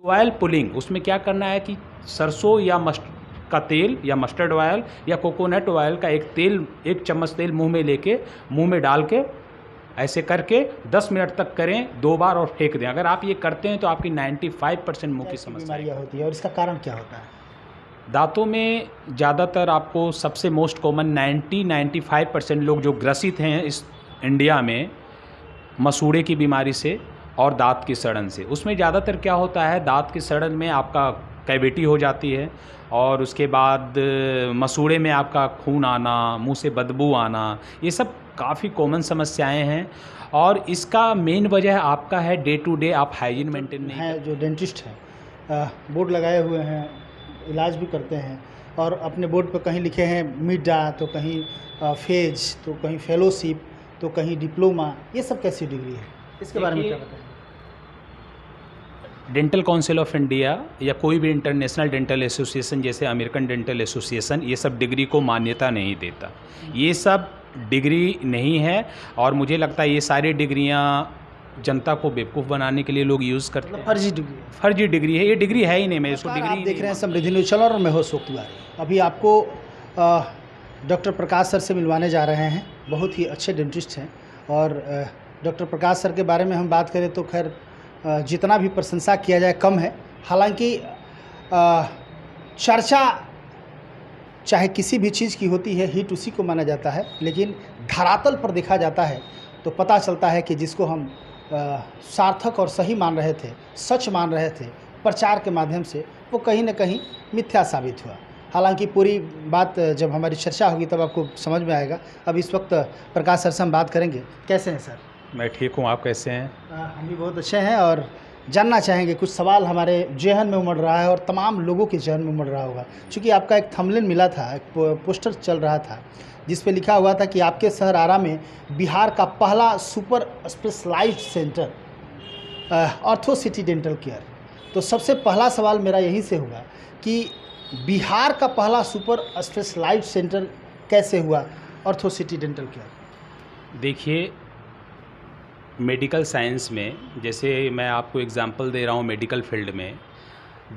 Oil pulling, उसमें क्या करना है कि सरसों या का तेल या मस्टर्ड ऑयल या कोकोनट ऑयल का एक चम्मच तेल मुंह में लेके मुंह में डाल के ऐसे करके 10 मिनट तक करें 2 बार और फेंक दें। अगर आप ये करते हैं तो आपकी 95% मुंह की समस्या बीमारियाँ होती है और इसका कारण क्या होता है? दांतों में ज़्यादातर आपको सबसे मोस्ट कॉमन 90-95% लोग जो ग्रसित हैं इस इंडिया में मसूड़े की बीमारी से और दांत की सड़न से। उसमें ज़्यादातर क्या होता है, दांत की सड़न में आपका कैविटी हो जाती है और उसके बाद मसूड़े में आपका खून आना, मुंह से बदबू आना, ये सब काफ़ी कॉमन समस्याएं हैं। और इसका मेन वजह आपका है डे टू डे आप हाइजीन मेंटेन नहीं हैं। जो डेंटिस्ट हैं बोर्ड लगाए हुए हैं, इलाज भी करते हैं और अपने बोर्ड पर कहीं लिखे हैं मिडा, तो कहीं फेज, तो कहीं फेलोशिप, तो कहीं डिप्लोमा, ये सब कैसी डिग्री है? इसके बारे में क्या बताएं? डेंटल काउंसिल ऑफ इंडिया या कोई भी इंटरनेशनल डेंटल एसोसिएशन जैसे अमेरिकन डेंटल एसोसिएशन ये सब डिग्री को मान्यता नहीं देता। ये सब डिग्री नहीं है और मुझे लगता है ये सारी डिग्रियां जनता को बेवकूफ़ बनाने के लिए लोग यूज़ करते हैं। फर्जी डिग्री है, ये डिग्री है ही नहीं। मैं इसको डिग्री आप देख रहे हैं समृद्धि न्यूज़ चैनल और मैं हूं अशोक तिवारी। अभी आपको डॉक्टर प्रकाश सर से मिलवाने जा रहे हैं। बहुत ही अच्छे डेंटिस्ट हैं और डॉक्टर प्रकाश सर के बारे में हम बात करें तो खैर जितना भी प्रशंसा किया जाए कम है। हालांकि चर्चा चाहे किसी भी चीज़ की होती है, हिट उसी को माना जाता है, लेकिन धरातल पर देखा जाता है तो पता चलता है कि जिसको हम सार्थक और सही मान रहे थे, सच मान रहे थे, प्रचार के माध्यम से वो कहीं न कहीं मिथ्या साबित हुआ। हालांकि पूरी बात जब हमारी चर्चा होगी तब आपको समझ में आएगा। अब इस वक्त प्रकाश सर से हम बात करेंगे। कैसे हैं सर? मैं ठीक हूँ, आप कैसे हैं? हम भी बहुत अच्छे हैं और जानना चाहेंगे, कुछ सवाल हमारे जहन में उमड़ रहा है और तमाम लोगों के जहन में उमड़ रहा होगा। चूँकि आपका एक थंबनेल मिला था, एक पोस्टर चल रहा था जिस पे लिखा हुआ था कि आपके शहर आरा में बिहार का पहला super specialised centre ortho city dental care. तो सबसे पहला सवाल मेरा यहीं से होगा कि बिहार का पहला सुपर स्पेशलाइज्ड सेंटर कैसे हुआ ऑर्थो सिटी डेंटल केयर? देखिए, मेडिकल साइंस में, जैसे मैं आपको एग्जांपल दे रहा हूँ, मेडिकल फील्ड में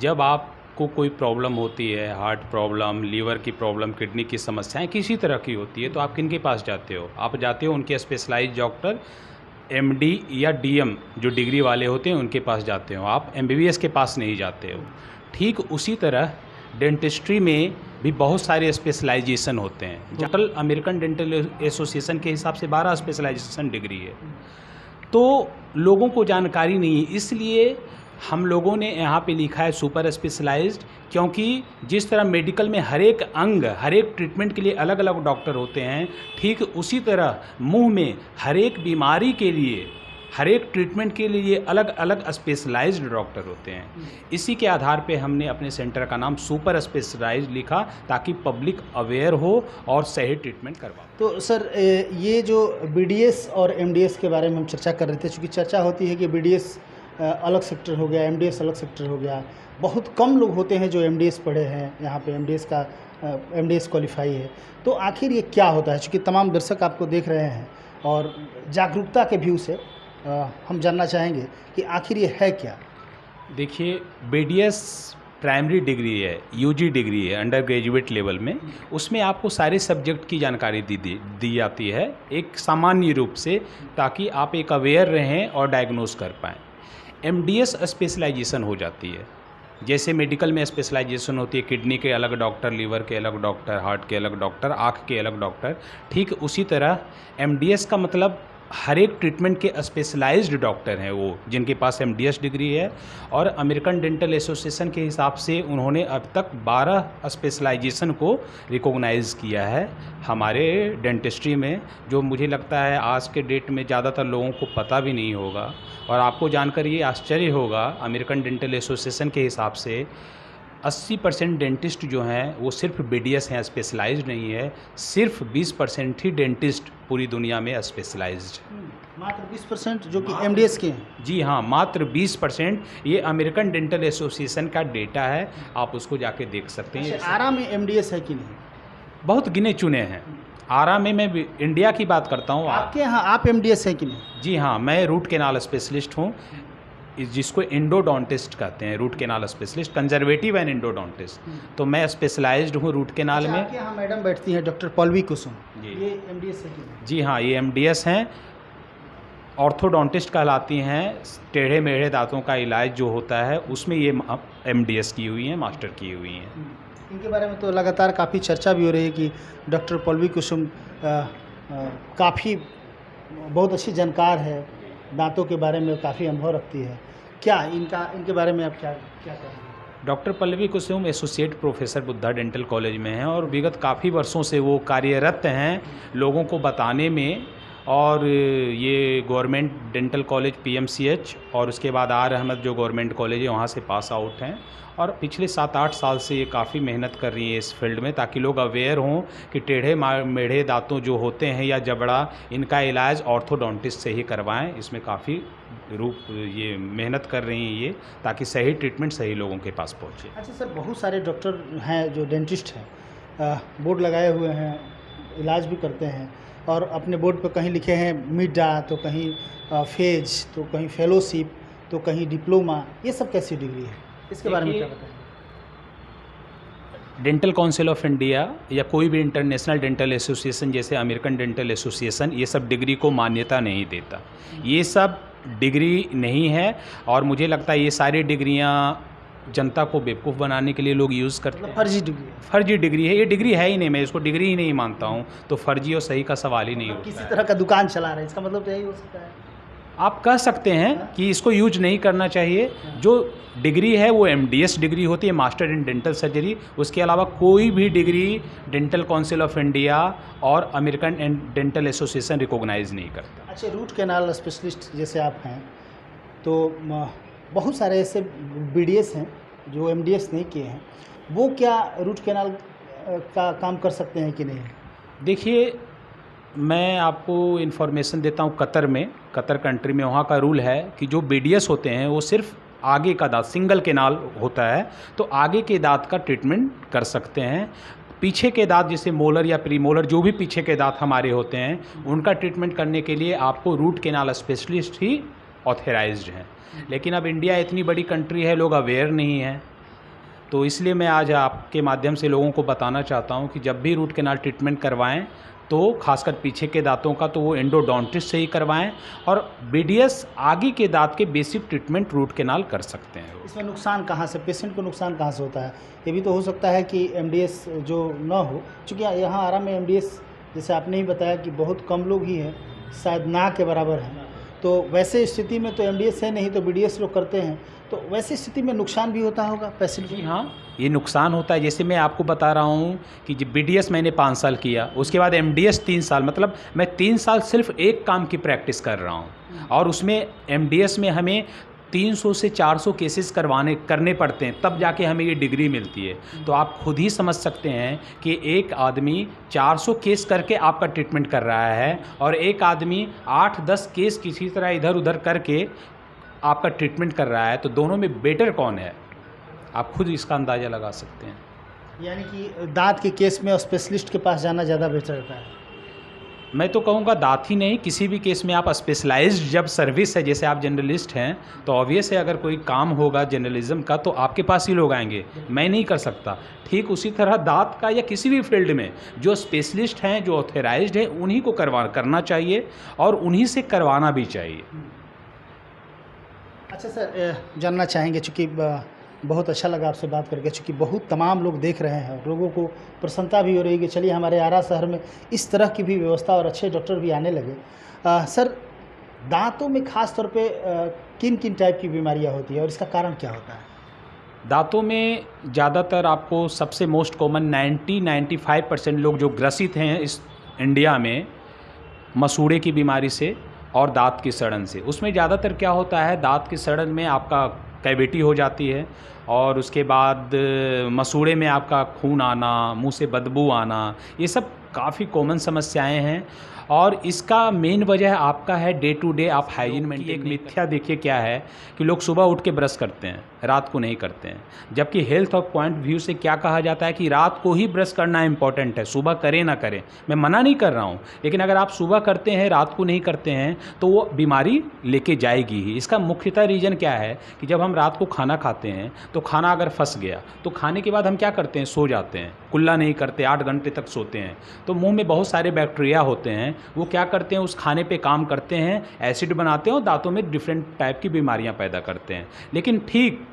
जब आपको कोई प्रॉब्लम होती है, हार्ट प्रॉब्लम, लीवर की प्रॉब्लम, किडनी की समस्याएं किसी तरह की होती है, तो आप किनके पास जाते हो? आप जाते हो उनके स्पेशलाइज्ड डॉक्टर एमडी या डीएम जो डिग्री वाले होते हैं उनके पास जाते हो, आप एमबीबीएस के पास नहीं जाते हो। ठीक उसी तरह डेंटिस्ट्री में भी बहुत सारे स्पेशलाइजेशन होते हैं। जनरल अमेरिकन डेंटल एसोसिएशन के हिसाब से 12 स्पेशलाइजेशन डिग्री है, तो लोगों को जानकारी नहीं है, इसलिए हम लोगों ने यहाँ पे लिखा है सुपर स्पेशलाइज्ड। क्योंकि जिस तरह मेडिकल में हर एक अंग, हर एक ट्रीटमेंट के लिए अलग अलग डॉक्टर होते हैं, ठीक उसी तरह मुंह में हर एक बीमारी के लिए, हर एक ट्रीटमेंट के लिए अलग अलग स्पेशलाइज्ड डॉक्टर होते हैं। इसी के आधार पे हमने अपने सेंटर का नाम सुपर स्पेशलाइज्ड लिखा ताकि पब्लिक अवेयर हो और सही ट्रीटमेंट करवा। तो सर ये जो बीडीएस और एमडीएस के बारे में हम चर्चा कर रहे थे, चूँकि चर्चा होती है कि बीडीएस अलग सेक्टर हो गया, एमडीएस अलग सेक्टर हो गया। बहुत कम लोग होते हैं जो एमडीएस पढ़े हैं, यहाँ पे एमडीएस क्वालिफाई है। तो आखिर ये क्या होता है? चूँकि तमाम दर्शक आपको देख रहे हैं और जागरूकता के व्यू से हम जानना चाहेंगे कि आखिर ये है क्या? देखिए, बीडीएस प्राइमरी डिग्री है, यूजी डिग्री है, अंडर ग्रेजुएट लेवल में। उसमें आपको सारे सब्जेक्ट की जानकारी दी जाती है एक सामान्य रूप से, ताकि आप एक अवेयर रहें और डायग्नोस कर पाएँ। एमडीएस स्पेशलाइजेशन हो जाती है, जैसे मेडिकल में स्पेशलाइजेशन होती है, किडनी के अलग डॉक्टर, लीवर के अलग डॉक्टर, हार्ट के अलग डॉक्टर, आँख के अलग डॉक्टर। ठीक उसी तरह एमडीएस का मतलब हर एक ट्रीटमेंट के स्पेशलाइज्ड डॉक्टर हैं वो, जिनके पास एमडीएस डिग्री है। और अमेरिकन डेंटल एसोसिएशन के हिसाब से उन्होंने अब तक 12 स्पेशलाइजेशन को रिकॉग्नाइज़ किया है हमारे डेंटिस्ट्री में, जो मुझे लगता है आज के डेट में ज़्यादातर लोगों को पता भी नहीं होगा। और आपको जानकर ये आश्चर्य होगा, अमेरिकन डेंटल एसोसिएशन के हिसाब से 80% डेंटिस्ट जो हैं वो सिर्फ बीडीएस हैं, स्पेशलाइज्ड नहीं है। सिर्फ 20% ही डेंटिस्ट पूरी दुनिया में स्पेशलाइज्ड। मात्र 20% जो कि एमडीएस के हैं? जी हाँ, मात्र 20%। ये अमेरिकन डेंटल एसोसिएशन का डेटा है, आप उसको जाके देख सकते हैं। आरा में एमडीएस है कि नहीं? बहुत गिने चुने हैं। आरा में मैं इंडिया की बात करता हूँ। आपके यहाँ आप एमडीएस है कि नहीं? जी हाँ, मैं रूट केनाल स्पेशलिस्ट हूँ। जिसको एंडोडोंटिस्ट कहते हैं, root canal specialist, conservative and endodontist. तो मैं स्पेशलाइज्ड हूँ रूट कैनाल में। आपके यहाँ मैडम बैठती हैं डॉक्टर पल्लवी कुसुम, जी। ये एमडीएस है कि नहीं? जी हाँ, ये एमडीएस हैं, ऑर्थोडोंटिस्ट कहलाती हैं। टेढ़े मेढ़े दांतों का इलाज जो होता है उसमें ये एमडीएस की हुई हैं, मास्टर की हुई हैं। इनके बारे में तो लगातार काफ़ी चर्चा भी हो रही है कि डॉक्टर पल्लवी कुसुम काफ़ी बहुत अच्छी जानकार है, दांतों के बारे में काफ़ी अनुभव रखती है। क्या इनके बारे में आप क्या कहेंगे? Doctor Pallavi Kusum associate professor Buddha dental college में हैं और विगत काफ़ी वर्षों से वो कार्यरत हैं लोगों को बताने में। और ये गवर्नमेंट डेंटल कॉलेज पीएमसीएच और उसके बाद आर अहमद जो गवर्नमेंट कॉलेज है वहाँ से पास आउट हैं और पिछले 7-8 साल से ये काफ़ी मेहनत कर रही है इस फील्ड में, ताकि लोग अवेयर हों कि टेढ़े मेढ़े दांतों जो होते हैं या जबड़ा, इनका इलाज ऑर्थोडोंटिस्ट से ही करवाएं। इसमें काफ़ी ये मेहनत कर रही हैं ये, ताकि सही ट्रीटमेंट सही लोगों के पास पहुँचे। अच्छा सर, बहुत सारे डॉक्टर हैं जो डेंटिस्ट हैं, बोर्ड लगाए हुए हैं, इलाज भी करते हैं और अपने बोर्ड पर कहीं लिखे हैं मिडा, तो कहीं फेज, तो कहीं फेलोशिप, तो कहीं डिप्लोमा। ये सब कैसी डिग्री है, इसके बारे में क्या बताएंगे? डेंटल काउंसिल ऑफ इंडिया या कोई भी इंटरनेशनल डेंटल एसोसिएशन जैसे अमेरिकन डेंटल एसोसिएशन ये सब डिग्री को मान्यता नहीं देता। ये सब डिग्री नहीं है और मुझे लगता है ये सारी डिग्रियां जनता को बेवकूफ़ बनाने के लिए लोग यूज़ करते हैं। फर्जी डिग्री है, ये डिग्री है ही नहीं, मैं इसको डिग्री ही नहीं मानता हूँ। तो फर्जी और सही का सवाल ही नहीं होता। किसी तरह का दुकान चला रहे हैं, इसका मतलब तो यही हो सकता है। आप कह सकते हैं कि इसको यूज नहीं करना चाहिए। जो डिग्री है वो एमडीएस डिग्री होती है, मास्टर इन डेंटल सर्जरी। उसके अलावा कोई भी degree dental council of India और अमेरिकन डेंटल एसोसिएशन रिकॉग्नाइज नहीं करता। अच्छा, रूट कैनाल स्पेशलिस्ट जैसे आप हैं, तो बहुत सारे ऐसे बीडीएस हैं जो एमडीएस नहीं किए हैं, वो क्या रूट कैनाल का काम कर सकते हैं कि नहीं? देखिए, मैं आपको इन्फॉर्मेशन देता हूँ। कतर कंट्री में वहाँ का रूल है कि जो बीडीएस होते हैं वो सिर्फ आगे का दांत, सिंगल कैनाल होता है तो आगे के दांत का ट्रीटमेंट कर सकते हैं। पीछे के दांत जैसे मोलर या प्रीमोलर, जो भी पीछे के दांत हमारे होते हैं, उनका ट्रीटमेंट करने के लिए आपको रूट कैनाल स्पेशलिस्ट ही ऑथराइज्ड हैं। लेकिन अब इंडिया इतनी बड़ी कंट्री है, लोग अवेयर नहीं हैं, तो इसलिए मैं आज आपके माध्यम से लोगों को बताना चाहता हूं कि जब भी रूट कैनाल ट्रीटमेंट करवाएं तो खासकर पीछे के दांतों का तो वो एंडोडोंटिस्ट से ही करवाएं और बीडीएस आगे के दांत के बेसिक ट्रीटमेंट रूट कैनाल कर सकते हैं। इसमें नुकसान कहाँ से, पेशेंट को नुकसान कहाँ से होता है? ये भी तो हो सकता है कि एमडीएस जो ना हो, चूँकि यहाँ आरा में एमडीएस जैसे आपने ही बताया कि बहुत कम लोग ही हैं, शायद ना के बराबर हैं, तो वैसे स्थिति में तो एमडीएस है नहीं तो बीडीएस लोग करते हैं, तो वैसी स्थिति में नुकसान भी होता होगा पेशेंट को? हाँ, ये नुकसान होता है। जैसे मैं आपको बता रहा हूँ कि जब बीडीएस मैंने 5 साल किया, उसके बाद एमडीएस 3 साल, मतलब मैं 3 साल सिर्फ एक काम की प्रैक्टिस कर रहा हूँ और उसमें एमडीएस में हमें 300 से 400 केसेस करने पड़ते हैं, तब जाके हमें ये डिग्री मिलती है। तो आप खुद ही समझ सकते हैं कि एक आदमी 400 केस करके आपका ट्रीटमेंट कर रहा है और एक आदमी 8-10 केस किसी तरह इधर उधर करके आपका ट्रीटमेंट कर रहा है, तो दोनों में बेटर कौन है, आप खुद इसका अंदाज़ा लगा सकते हैं। यानी कि दांत के केस में स्पेशलिस्ट के पास जाना ज़्यादा बेहतर रहता है? मैं तो कहूँगा दांत ही नहीं, किसी भी केस में आप स्पेशलाइज्ड जब सर्विस है, जैसे आप जनरलिस्ट हैं, तो ऑब्वियस है अगर कोई काम होगा जर्नलिज्म का तो आपके पास ही लोग आएंगे, मैं नहीं कर सकता। ठीक उसी तरह दांत का या किसी भी फील्ड में जो स्पेशलिस्ट हैं, जो ऑथराइज्ड हैं, उन्हीं को करना चाहिए और उन्हीं से करवाना भी चाहिए। अच्छा सर, जानना चाहेंगे, चूँकि बहुत अच्छा लगा आपसे बात करके, चूँकि बहुत तमाम लोग देख रहे हैं, लोगों को प्रसन्नता भी हो रही है कि चलिए हमारे आरा शहर में इस तरह की भी व्यवस्था और अच्छे डॉक्टर भी आने लगे। सर, दांतों में ख़ास तौर पे किन किन टाइप की बीमारियां होती है और इसका कारण क्या होता है? दांतों में ज़्यादातर आपको सबसे मोस्ट कॉमन 90-95% लोग जो ग्रसित हैं इस इंडिया में मसूड़े की बीमारी से और दांत की सड़न से। उसमें ज़्यादातर क्या होता है, दांत की सड़न में आपका कैविटी हो जाती है और उसके बाद मसूड़े में आपका खून आना, मुंह से बदबू आना, ये सब काफ़ी कॉमन समस्याएं हैं और इसका मेन वजह आपका है डे टू डे आप हाइजीन में। एक मिथ्या देखिए क्या है कि लोग सुबह उठ के ब्रश करते हैं, रात को नहीं करते हैं, जबकि हेल्थ ऑफ पॉइंट व्यू से क्या कहा जाता है कि रात को ही ब्रश करना इंपॉर्टेंट है, सुबह करें ना करें। मैं मना नहीं कर रहा हूँ, लेकिन अगर आप सुबह करते हैं रात को नहीं करते हैं तो वो बीमारी लेके जाएगी ही। इसका मुख्यतः रीज़न क्या है कि जब हम रात को खाना खाते हैं तो खाना अगर फंस गया तो खाने के बाद हम क्या करते हैं, सो जाते हैं, कुल्ला नहीं करते, 8 घंटे तक सोते हैं। तो मुंह में बहुत सारे बैक्टीरिया होते हैं, वो क्या करते हैं, उस खाने पे काम करते हैं, एसिड बनाते हैं और दांतों में डिफरेंट टाइप की बीमारियां पैदा करते हैं। लेकिन ठीक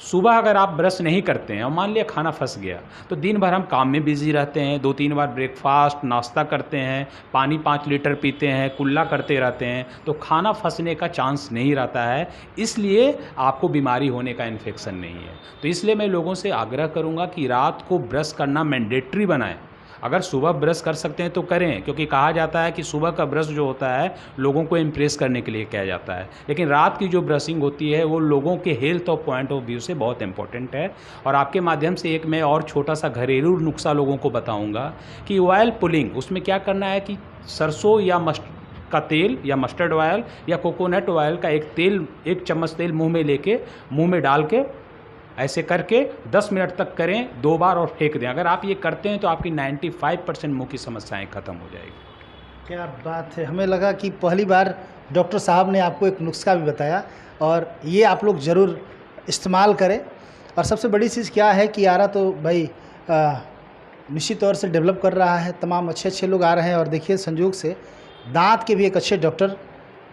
सुबह अगर आप ब्रश नहीं करते हैं और मान लिया खाना फंस गया तो दिन भर हम काम में बिजी रहते हैं, 2-3 बार ब्रेकफास्ट नाश्ता करते हैं, पानी 5 लीटर पीते हैं, कुल्ला करते रहते हैं, तो खाना फंसने का चांस नहीं रहता है, इसलिए आपको बीमारी होने का इन्फेक्शन नहीं है। तो इसलिए मैं लोगों से आग्रह करूँगा कि रात को ब्रश करना मैंडेटरी बनाएं। अगर सुबह ब्रश कर सकते हैं तो करें, क्योंकि कहा जाता है कि सुबह का ब्रश जो होता है लोगों को इम्प्रेस करने के लिए किया जाता है, लेकिन रात की जो ब्रशिंग होती है वो लोगों के हेल्थ और पॉइंट ऑफ व्यू से बहुत इंपॉर्टेंट है। और आपके माध्यम से एक मैं और छोटा सा घरेलू नुस्खा लोगों को बताऊंगा कि ऑयल पुलिंग, उसमें क्या करना है कि सरसों या का तेल या मस्टर्ड ऑयल या कोकोनट ऑयल का एक चम्मच तेल मुँह में लेके मुँह में डाल के ऐसे करके 10 मिनट तक करें 2 बार और फेंक दें। अगर आप ये करते हैं तो आपकी 95% मुंह की समस्याएं ख़त्म हो जाएगी। क्या बात है, हमें लगा कि पहली बार डॉक्टर साहब ने आपको एक नुस्खा भी बताया और ये आप लोग ज़रूर इस्तेमाल करें। और सबसे बड़ी चीज़ क्या है कि आरा तो भाई निश्चित तौर से डेवलप कर रहा है, तमाम अच्छे लोग आ रहे हैं। और देखिए संयोग से दांत के भी एक अच्छे डॉक्टर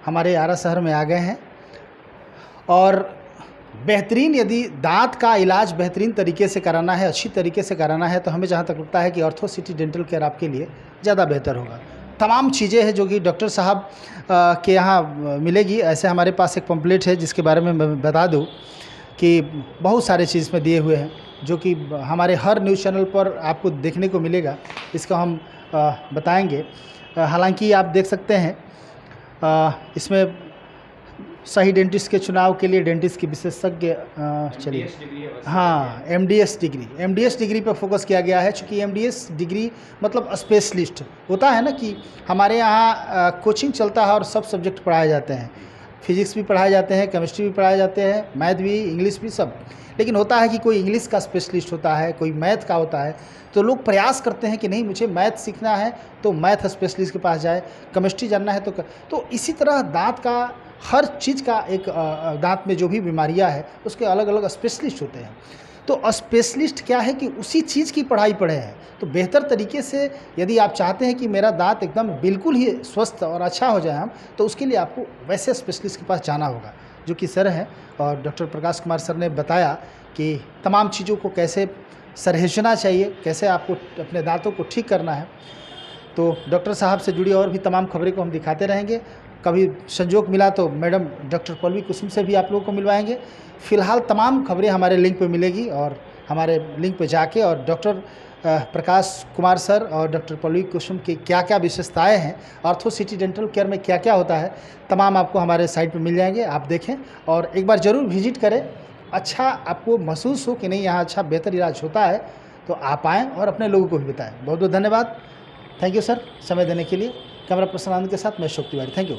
हमारे आरा शहर में आ गए हैं। और बेहतरीन, यदि दांत का इलाज बेहतरीन तरीके से कराना है, अच्छी तरीके से कराना है, तो हमें जहां तक लगता है कि ऑर्थो सिटी डेंटल केयर आपके लिए ज़्यादा बेहतर होगा। तमाम चीज़ें हैं जो कि डॉक्टर साहब के यहाँ मिलेगी। ऐसे हमारे पास एक पम्पलेट है जिसके बारे में मैं बता दूं कि बहुत सारे चीज़ में दिए हुए हैं जो कि हमारे हर न्यूज़ चैनल पर आपको देखने को मिलेगा, इसका हम बताएँगे। हालाँकि आप देख सकते हैं इसमें सही डेंटिस्ट के चुनाव के लिए डेंटिस्ट की विशेषज्ञ चलिए हाँ एमडीएस डिग्री पर फोकस किया गया है। चूँकि एमडीएस डिग्री मतलब स्पेशलिस्ट होता है ना, कि हमारे यहाँ कोचिंग चलता है और सब सब्जेक्ट पढ़ाए जाते हैं, फिजिक्स भी पढ़ाए जाते हैं, केमिस्ट्री भी पढ़ाए जाते हैं, मैथ भी, इंग्लिश भी, सब। लेकिन होता है कि कोई इंग्लिश का स्पेशलिस्ट होता है, कोई मैथ का होता है, तो लोग प्रयास करते हैं कि नहीं मुझे मैथ सीखना है तो मैथ स्पेशलिस्ट के पास जाए, केमिस्ट्री जानना है तो इसी तरह दांत का हर चीज़ का एक दांत में जो भी बीमारियां है उसके अलग अलग स्पेशलिस्ट होते हैं। तो स्पेशलिस्ट क्या है कि उसी चीज़ की पढ़ाई पढ़े हैं। तो बेहतर तरीके से यदि आप चाहते हैं कि मेरा दांत एकदम बिल्कुल ही स्वस्थ और अच्छा हो जाए हम, तो उसके लिए आपको वैसे स्पेशलिस्ट के पास जाना होगा जो कि सर हैं। और डॉक्टर प्रकाश कुमार सर ने बताया कि तमाम चीज़ों को कैसे सरहेजना चाहिए, कैसे आपको अपने दांतों को ठीक करना है। तो डॉक्टर साहब से जुड़ी और भी तमाम खबरें को हम दिखाते रहेंगे। कभी संजोग मिला तो मैडम डॉक्टर पल्लवी कुसुम से भी आप लोगों को मिलवाएंगे। फ़िलहाल तमाम खबरें हमारे लिंक पे मिलेगी और हमारे लिंक पे जाके और डॉक्टर प्रकाश कुमार सर और डॉक्टर पल्लवी कुसुम की क्या क्या विशेषताएं हैं, ऑर्थो सिटी डेंटल केयर में क्या क्या होता है, तमाम आपको हमारे साइट पे मिल जाएंगे। आप देखें और एक बार ज़रूर विजिट करें। अच्छा आपको महसूस हो कि नहीं यहाँ अच्छा बेहतर इलाज होता है तो आप आएँ और अपने लोगों को भी बताएँ। बहुत बहुत धन्यवाद। थैंक यू सर समय देने के लिए। कैमरा पर्सन आनंद के साथ मैं अशोक तिवारी। Thank you.